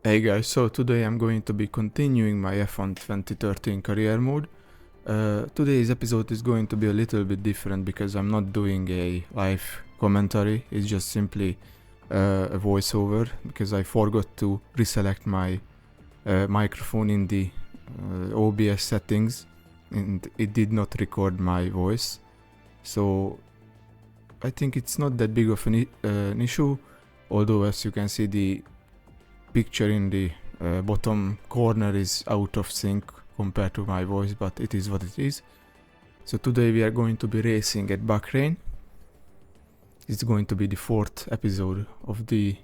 Hey guys, so today I'm going to be continuing my F1 2013 career mode. Today's episode is going to be a little bit different because I'm not doing a live commentary, it's just simply a voiceover because I forgot to reselect my microphone in the OBS settings and it did not record my voice. So I think it's not that big of an issue, although as you can see the picture in the bottom corner is out of sync compared to my voice, but it is what it is. So today we are going to be racing at Bahrain. It's going to be the fourth episode of the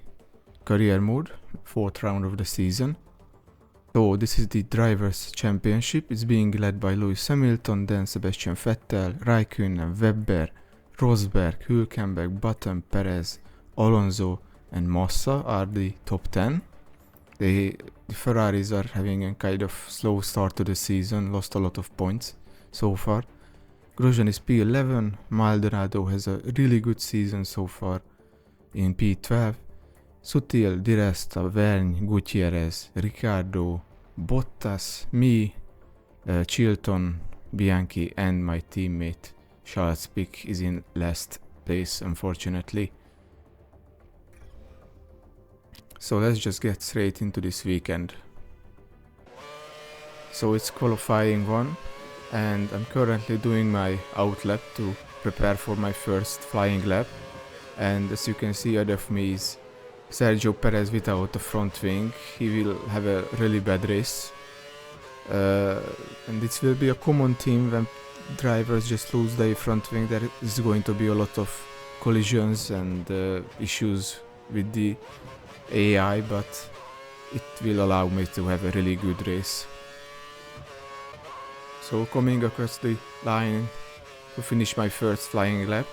career mode, fourth round of the season. So this is the Drivers' Championship. It's being led by Lewis Hamilton, then Sebastian Vettel, Raikkonen, Webber, Rosberg, Hülkenberg, Button, Perez, Alonso and Massa are the top 10. The Ferraris are having a kind of slow start to the season, lost a lot of points so far. Grosjean is P11, Maldonado has a really good season so far in P12. Sutil, Di Resta, Vergne, Gutierrez, Ricciardo, Bottas, me, Chilton, Bianchi and my teammate Charles Pic is in last place unfortunately. So let's just get straight into this weekend. So it's qualifying one and I'm currently doing my out lap to prepare for my first flying lap, and as you can see ahead of me is Sergio Perez without a front wing. He will have a really bad race and it will be a common theme when drivers just lose their front wing. There is going to be a lot of collisions and issues with the AI, but it will allow me to have a really good race. So coming across the line to finish my first flying lap,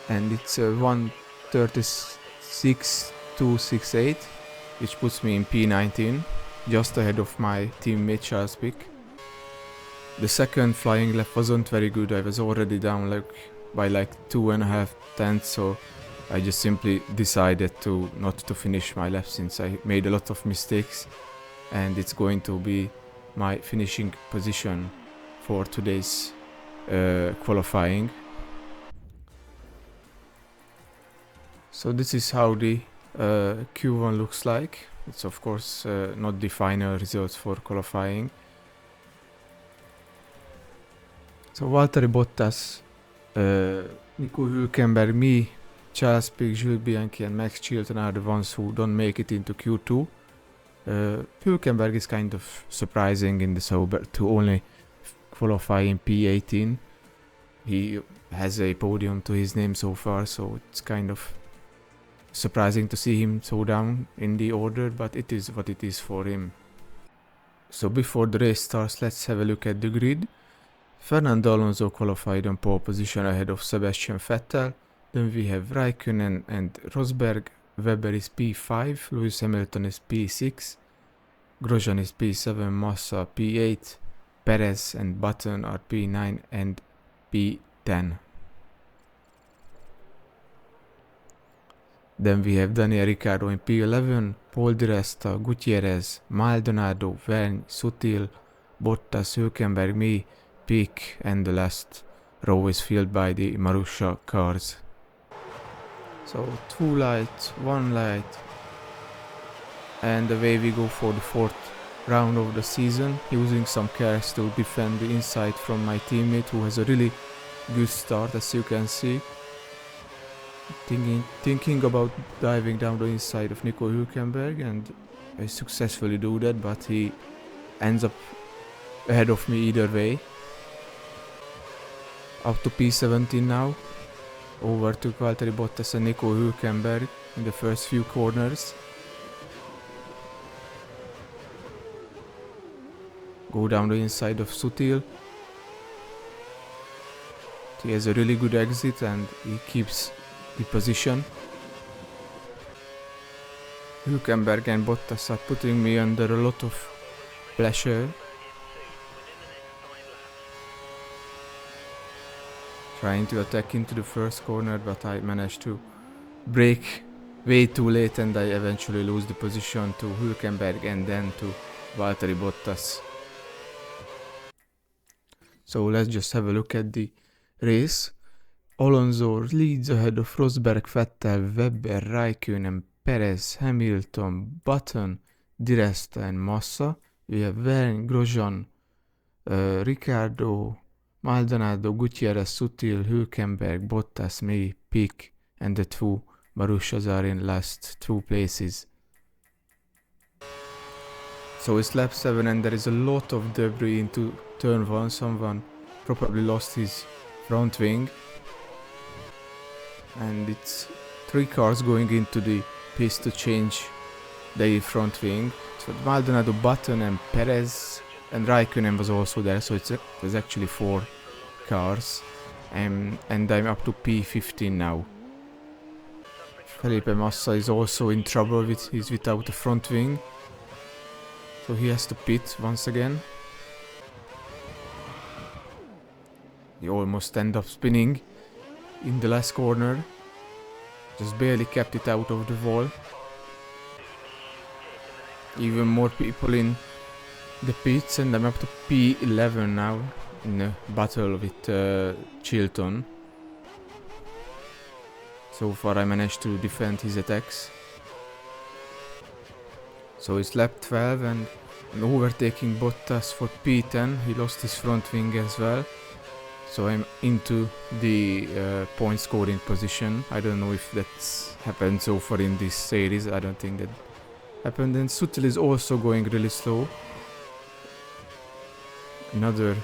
and it's 1:36.268, which puts me in P19, just ahead of my teammate Charles Pic. The second flying lap wasn't very good. I was already down by 2.5 tenths, so I just simply decided not to finish my lap since I made a lot of mistakes, and it's going to be my finishing position for today's qualifying. So this is how the Q1 looks like. It's of course not the final results for qualifying. So Valtteri Bottas, Nico Hülkenberg, me, Charles Pic, Jules Bianchi and Max Chilton are the ones who don't make it into Q2. Hülkenberg is kind of surprising in the Sauber to only qualify in P18. He has a podium to his name so far, so it's kind of surprising to see him so down in the order, but it is what it is for him. So before the race starts, let's have a look at the grid. Fernando Alonso qualified on pole position ahead of Sebastian Vettel. Then we have Raikkonen and Rosberg, Webber is P5, Lewis Hamilton is P6, Grosjean is P7, Massa P8, Perez and Button are P9 and P10. Then we have Daniel Ricciardo in P11, Paul Di Resta, Gutierrez, Maldonado, Vergne, Sutil, Bottas, Hülkenberg, me, Pic, and the last row is filled by the Marussia cars. So 2 lights, 1 light, and away we go for the fourth round of the season, using some cares to defend the inside from my teammate who has a really good start, as you can see. Thinking about diving down the inside of Nico Hülkenberg, and I successfully do that, but he ends up ahead of me either way. Up to P17 now. Over to Valtteri Bottas and Nico Hülkenberg in the first few corners. Go down the inside of Sutil. He has a really good exit and he keeps the position. Hülkenberg and Bottas are putting me under a lot of pressure. Trying to attack into the first corner, but I managed to brake way too late, and I eventually lose the position to Hülkenberg and then to Valtteri Bottas. So let's just have a look at the race. Alonso leads ahead of Rosberg, Vettel, Webber, Raikkonen, Perez, Hamilton, Button, Di Resta and Massa. We have Vergne, Grosjean, Ricciardo, Maldonado, Gutierrez, Sutil, Hülkenberg, Bottas, me, Pic, and the two Marussias are in last two places. So it's lap 7 and there is a lot of debris into turn 1. Someone probably lost his front wing. And it's 3 cars going into the pits to change the front wing. So Maldonado, Button and Perez and Raikkonen was also there, so there's actually 4 cars. And I'm up to P15 now. Felipe Massa is also in trouble, he's without a front wing. So he has to pit once again. He almost ended up spinning in the last corner. Just barely kept it out of the wall. Even more people in the pits, and I'm up to P11 now in a battle with Chilton. So far I managed to defend his attacks. So it's lap 12 and I'm overtaking Bottas for P10. He lost his front wing as well. So I'm into the point scoring position. I don't know if that's happened so far in this series. I don't think that happened. And Sutil is also going really slow. Another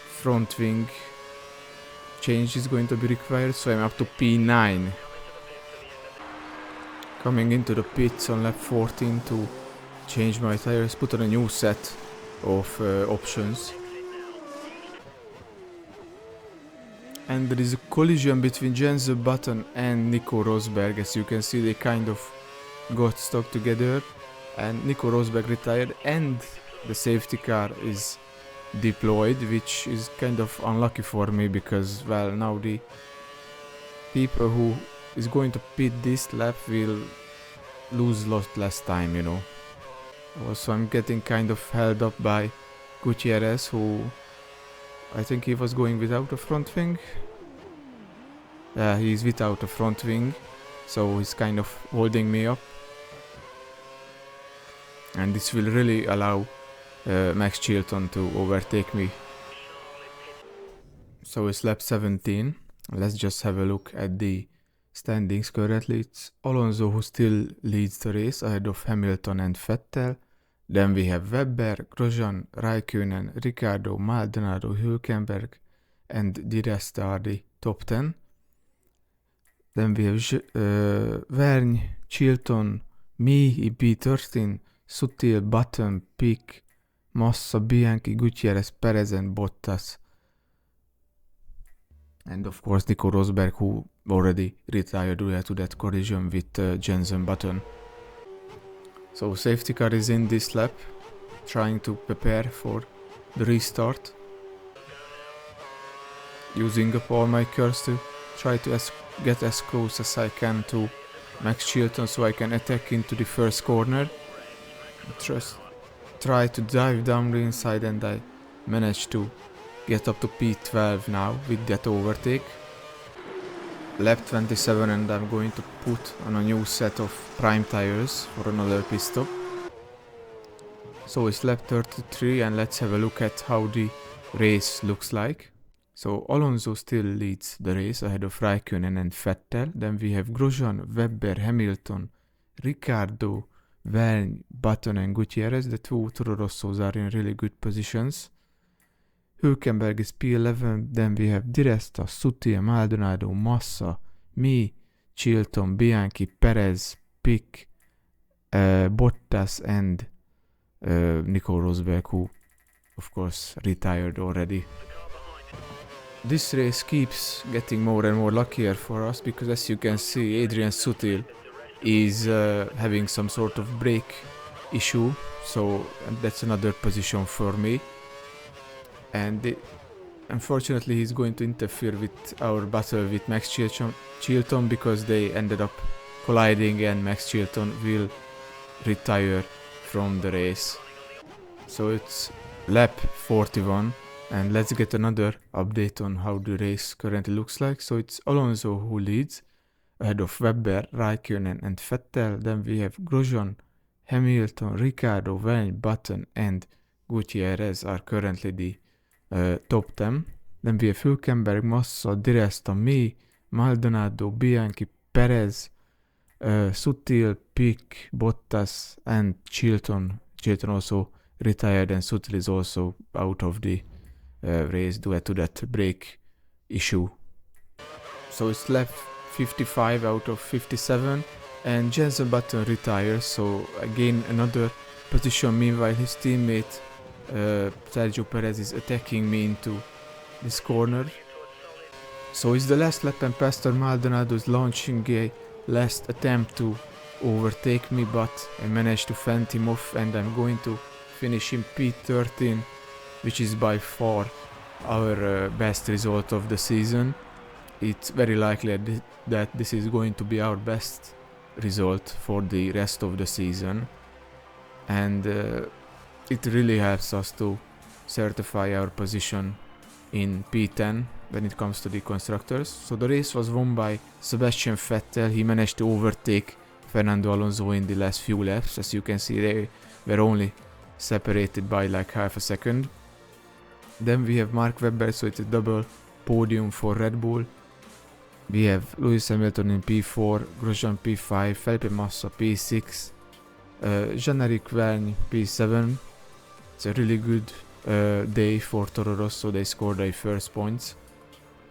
front wing change is going to be required. So I'm up to P9. Coming into the pits on lap 14 to change my tires, put on a new set of options. And there is a collision between Jensen Button and Nico Rosberg. As you can see, they kind of got stuck together and Nico Rosberg retired and the safety car is deployed, which is kind of unlucky for me because, well, now the people who is going to pit this lap will lose lot less time, you know. Also, I'm getting kind of held up by Gutierrez, who I think he was going without a front wing. Yeah, he's without a front wing, so he's kind of holding me up. And this will really allow Max Chilton to overtake me. So it's lap 17. Let's just have a look at the standings currently. It's Alonso who still leads the race ahead of Hamilton and Vettel. Then we have Webber, Grosjean, Raikkonen, Ricciardo, Maldonado, Hülkenberg and Di Resta are the top 10. Then we have Vergne, Chilton, me, P13, Sutil, Button, Pic, Massa, Bianchi, Gutierrez, Perez and Bottas. And of course Nico Rosberg, who already retired due to that collision with Jensen Button. So safety car is in this lap, trying to prepare for the restart. Using up all my cars to try to get as close as I can to Max Chilton so I can attack into the first corner. Just try to dive down the inside and I managed to get up to P12 now with that overtake. Lap 27 and I'm going to put on a new set of prime tires for another pit stop. So it's lap 33 and let's have a look at how the race looks like. So Alonso still leads the race ahead of Raikkonen and Vettel. Then we have Grosjean, Webber, Hamilton, Ricciardo, Vergne, Button and Gutierrez. The two Toro Rossos are in really good positions. Hülkenberg is P11, then we have Di Resta, Sutil, Maldonado, Massa, me, Chilton, Bianchi, Perez, Pic, Bottas and Nico Rosberg, who of course retired already. This race keeps getting more and more luckier for us because, as you can see, Adrian Sutil is having some sort of brake issue, so that's another position for me. And unfortunately he's going to interfere with our battle with Max Chilton because they ended up colliding and Max Chilton will retire from the race. So it's lap 41, and let's get another update on how the race currently looks like. So it's Alonso who leads ahead of Webber, Raikkonen and Vettel. Then we have Grosjean, Hamilton, Ricciardo, Vergne, Button and Gutierrez are currently the top 10. Then we have Hülkenberg, Massa, Di Resta, me, Maldonado, Bianchi, Perez, Sutil, Pick, Bottas and Chilton. Chilton also retired and Sutil is also out of the race due to that brake issue. So it's lap 55 out of 57 and Jenson Button retires, so again another position. Meanwhile his teammate Sergio Perez is attacking me into this corner. So it's the last lap and Pastor Maldonado is launching a last attempt to overtake me, but I managed to fend him off and I'm going to finish in P13, which is by far our best result of the season. It's very likely that this is going to be our best result for the rest of the season, and it really helps us to certify our position in P10 when it comes to the constructors. So the race was won by Sebastian Vettel. He managed to overtake Fernando Alonso in the last few laps. As you can see, they were only separated by like half a second. Then we have Mark Webber, so it's a double podium for Red Bull. We have Lewis Hamilton in P4, Grosjean P5, Felipe Massa P6, Jean-Éric Vergne P7. It's a really good day for Toro Rosso. They scored their first points.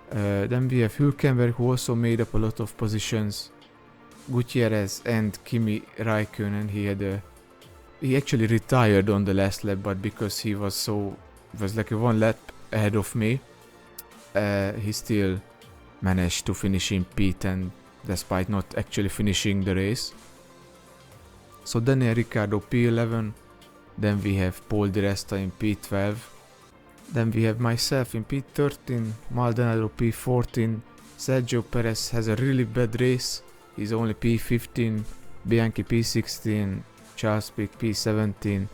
Then we have Hülkenberg, who also made up a lot of positions. Gutierrez and Kimi Raikkonen. He actually retired on the last lap, but because he was like a one lap ahead of me, he still managed to finish in P10 despite not actually finishing the race. So Daniel Ricciardo P11. Then we have Paul Di Resta in P12. Then we have myself in P13, Maldonado P14. Sergio Perez has a really bad race. He's only P15, Bianchi P16, Charles Pic P17.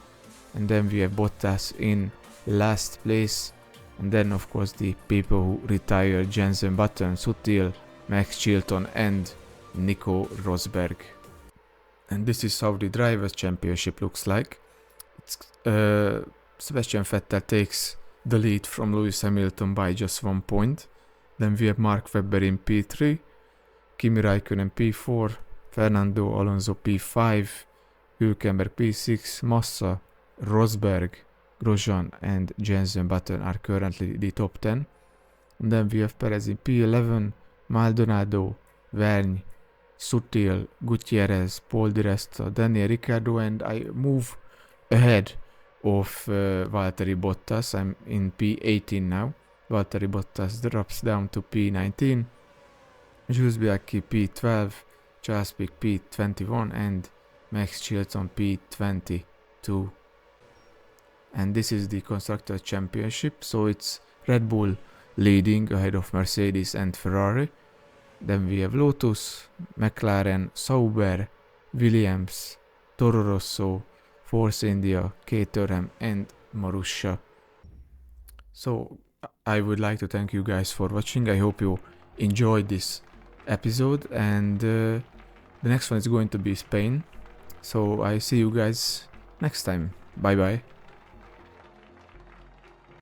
And then we have Bottas in last place. And then of course the people who retired: Jenson Button, Sutil, Max Chilton and Nico Rosberg. And this is how the Drivers' Championship looks like. Sebastian Vettel takes the lead from Lewis Hamilton by just 1 point. Then we have Mark Webber in P3, Kimi Raikkonen P4, Fernando Alonso P5, Hülkenberg P6, Massa, Rosberg, Grosjean and Jenson Button are currently the top 10. And then we have Perez in P11, Maldonado, Vergne, Sutil, Gutierrez, Paul Di Resta, Daniel Ricciardo, and I move ahead of Valtteri Bottas. I'm in P18 now. Valtteri Bottas drops down to P19, Jules Bianchi P12, Charles Pic P21 and Max Chilton P22. And this is the Constructors' Championship, so it's Red Bull leading ahead of Mercedes and Ferrari. Then we have Lotus, McLaren, Sauber, Williams, Toro Rosso, Force India, Caterham and Marussia. So I would like to thank you guys for watching. I hope you enjoyed this episode, and the next one is going to be Spain. So I see you guys next time. Bye bye.